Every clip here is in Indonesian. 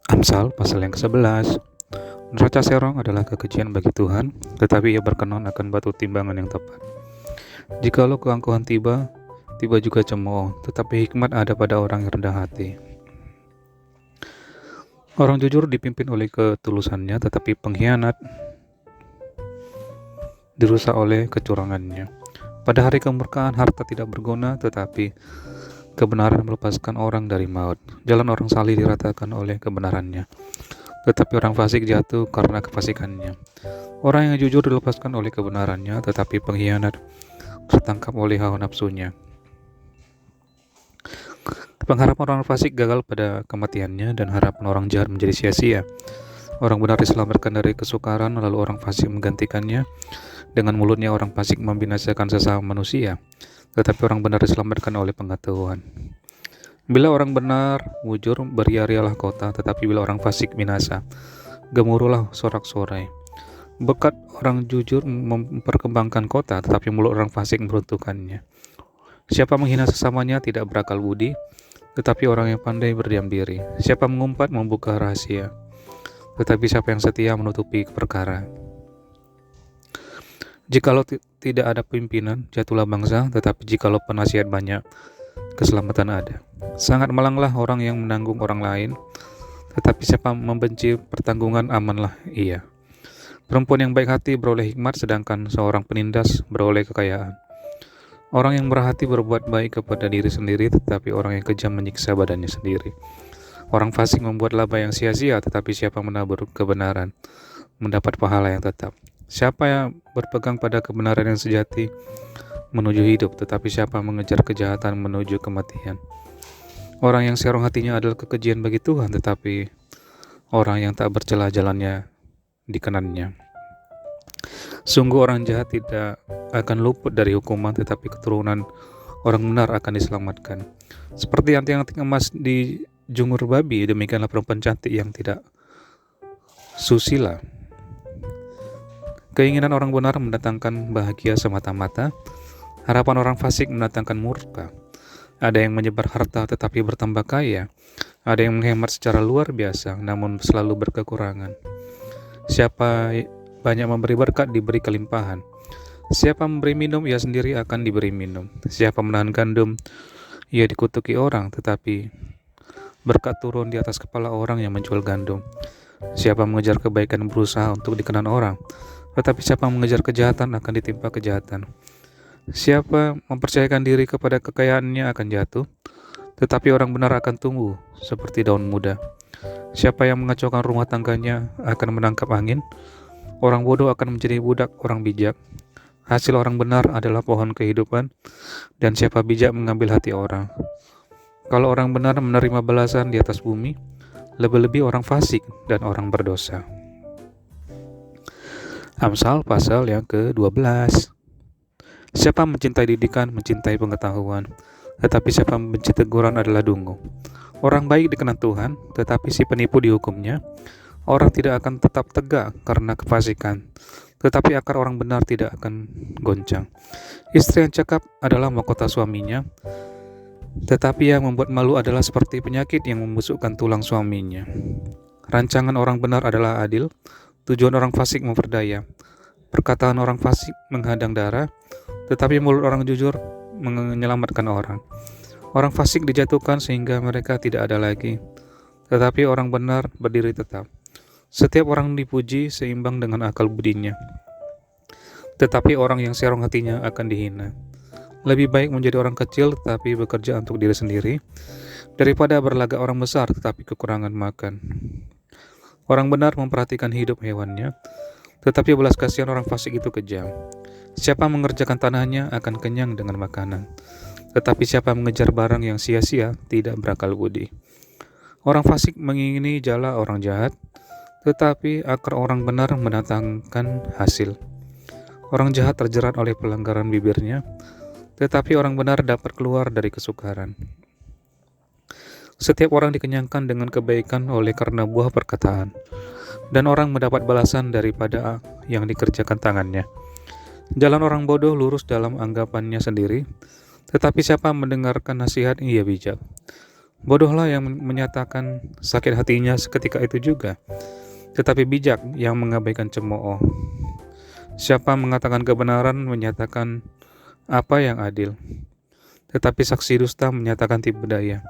Amsal pasal yang ke-11. Neraca serong adalah kekejian bagi Tuhan, tetapi ia berkenan akan batu timbangan yang tepat. Jikalau keangkuhan tiba, tiba juga cemooh, tetapi hikmat ada pada orang yang rendah hati. Orang jujur dipimpin oleh ketulusannya, tetapi pengkhianat dirusak oleh kecurangannya. Pada hari kemurkaan harta tidak berguna, tetapi kebenaran melepaskan orang dari maut. Jalan orang saleh diratakan oleh kebenarannya, tetapi orang fasik jatuh karena kefasikannya. Orang yang jujur dilepaskan oleh kebenarannya, tetapi pengkhianat tertangkap oleh hawa nafsunya. Pengharapan orang fasik gagal pada kematiannya, dan harapan orang jahat menjadi sia-sia. Orang benar diselamatkan dari kesukaran, lalu orang fasik menggantikannya. Dengan mulutnya orang fasik membinasakan sesama manusia, tetapi orang benar diselamatkan oleh pengetahuan. Bila orang benar wujur, beria-rialah kota, tetapi bila orang fasik binasa, gemuruhlah sorak-sorai. Berkat orang jujur memperkembangkan kota, tetapi mulut orang fasik meruntuhkannya. Siapa menghina sesamanya tidak berakal budi, tetapi orang yang pandai berdiam diri. Siapa mengumpat membuka rahasia, tetapi siapa yang setia menutupi perkara. Jikalau tidak ada pimpinan, jatuhlah bangsa, tetapi jikalau penasihat banyak, keselamatan ada. Sangat malanglah orang yang menanggung orang lain, tetapi siapa membenci pertanggungan amanlah ia. Perempuan yang baik hati beroleh hikmat, sedangkan seorang penindas beroleh kekayaan. Orang yang murah hati berbuat baik kepada diri sendiri, tetapi orang yang kejam menyiksa badannya sendiri. Orang fasik membuat laba yang sia-sia, tetapi siapa menabur kebenaran mendapat pahala yang tetap. Siapa yang berpegang pada kebenaran yang sejati menuju hidup, tetapi siapa mengejar kejahatan menuju kematian. Orang yang serong hatinya adalah kekejian bagi Tuhan, tetapi orang yang tak bercela jalannya dikenannya. Sungguh orang jahat tidak akan luput dari hukuman, tetapi keturunan orang benar akan diselamatkan. Seperti anting-anting emas di jungur babi, demikianlah perempuan cantik yang tidak susila. Keinginan orang benar mendatangkan bahagia semata-mata, harapan orang fasik mendatangkan murka. Ada yang menyebar harta tetapi bertambah kaya, ada yang menghemat secara luar biasa namun selalu berkekurangan. Siapa banyak memberi berkat diberi kelimpahan. Siapa memberi minum ia sendiri akan diberi minum. Siapa menahan gandum ia dikutuki orang, tetapi berkat turun di atas kepala orang yang menjual gandum. Siapa mengejar kebaikan berusaha untuk dikenan orang, tetapi siapa mengejar kejahatan akan ditimpa kejahatan. Siapa mempercayakan diri kepada kekayaannya akan jatuh, tetapi orang benar akan tumbuh seperti daun muda. Siapa yang mengacaukan rumah tangganya akan menangkap angin. Orang bodoh akan menjadi budak orang bijak. Hasil orang benar adalah pohon kehidupan, dan siapa bijak mengambil hati orang. Kalau orang benar menerima balasan di atas bumi, lebih-lebih orang fasik dan orang berdosa. Amsal pasal yang ke-12. Siapa mencintai didikan, mencintai pengetahuan, tetapi siapa membenci teguran adalah dungu. Orang baik dikenal Tuhan, tetapi si penipu dihukumnya. Orang tidak akan tetap tegak karena kefasikan, tetapi akar orang benar tidak akan goncang. Istri yang cakap adalah mahkota suaminya, tetapi yang membuat malu adalah seperti penyakit yang membusukkan tulang suaminya. Rancangan orang benar adalah adil, tujuan orang fasik memperdaya. Perkataan orang fasik menghadang darah, tetapi mulut orang jujur menyelamatkan orang. Orang fasik dijatuhkan sehingga mereka tidak ada lagi, tetapi orang benar berdiri tetap. Setiap orang dipuji seimbang dengan akal budinya, tetapi orang yang serong hatinya akan dihina. Lebih baik menjadi orang kecil tetapi bekerja untuk diri sendiri, daripada berlagak orang besar tetapi kekurangan makan. Orang benar memperhatikan hidup hewannya, tetapi belas kasihan orang fasik itu kejam. Siapa mengerjakan tanahnya akan kenyang dengan makanan, tetapi siapa mengejar barang yang sia-sia tidak berakal budi. Orang fasik mengingini jala orang jahat, tetapi akar orang benar mendatangkan hasil. Orang jahat terjerat oleh pelanggaran bibirnya, tetapi orang benar dapat keluar dari kesukaran. Setiap orang dikenyangkan dengan kebaikan oleh karena buah perkataan, dan orang mendapat balasan daripada yang dikerjakan tangannya. Jalan orang bodoh lurus dalam anggapannya sendiri, tetapi siapa mendengarkan nasihat ia bijak. Bodohlah yang menyatakan sakit hatinya seketika itu juga, tetapi bijak yang mengabaikan cemooh. Siapa mengatakan kebenaran menyatakan apa yang adil, tetapi saksi dusta menyatakan tipu daya.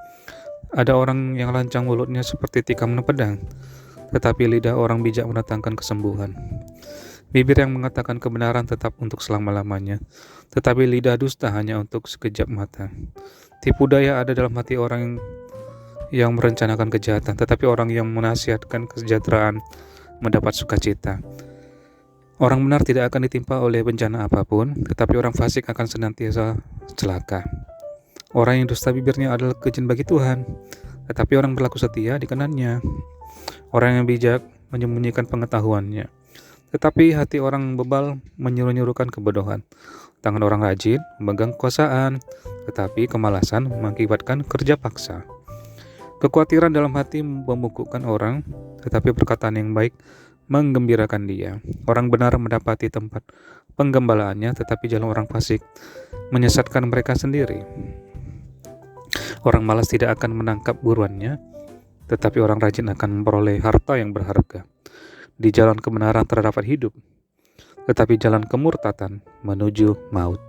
Ada orang yang lancang mulutnya seperti tikam pedang, tetapi lidah orang bijak mendatangkan kesembuhan. Bibir yang mengatakan kebenaran tetap untuk selama-lamanya, tetapi lidah dusta hanya untuk sekejap mata. Tipu daya ada dalam hati orang yang merencanakan kejahatan, tetapi orang yang menasihatkan kesejahteraan mendapat sukacita. Orang benar tidak akan ditimpa oleh bencana apapun, tetapi orang fasik akan senantiasa celaka. Orang yang dusta bibirnya adalah keji bagi Tuhan, tetapi orang berlaku setia dikenannya. Orang yang bijak menyembunyikan pengetahuannya, tetapi hati orang bebal menyuruh-nyuruhkan kebodohan. Tangan orang rajin memegang kekuasaan, tetapi kemalasan mengakibatkan kerja paksa. Kekhawatiran dalam hati membungkukkan orang, tetapi perkataan yang baik menggembirakan dia. Orang benar mendapati tempat penggembalaannya, tetapi jalan orang fasik menyesatkan mereka sendiri. Orang malas tidak akan menangkap buruannya, tetapi orang rajin akan memperoleh harta yang berharga. Di jalan kebenaran terdapat hidup, tetapi jalan kemurtatan menuju maut.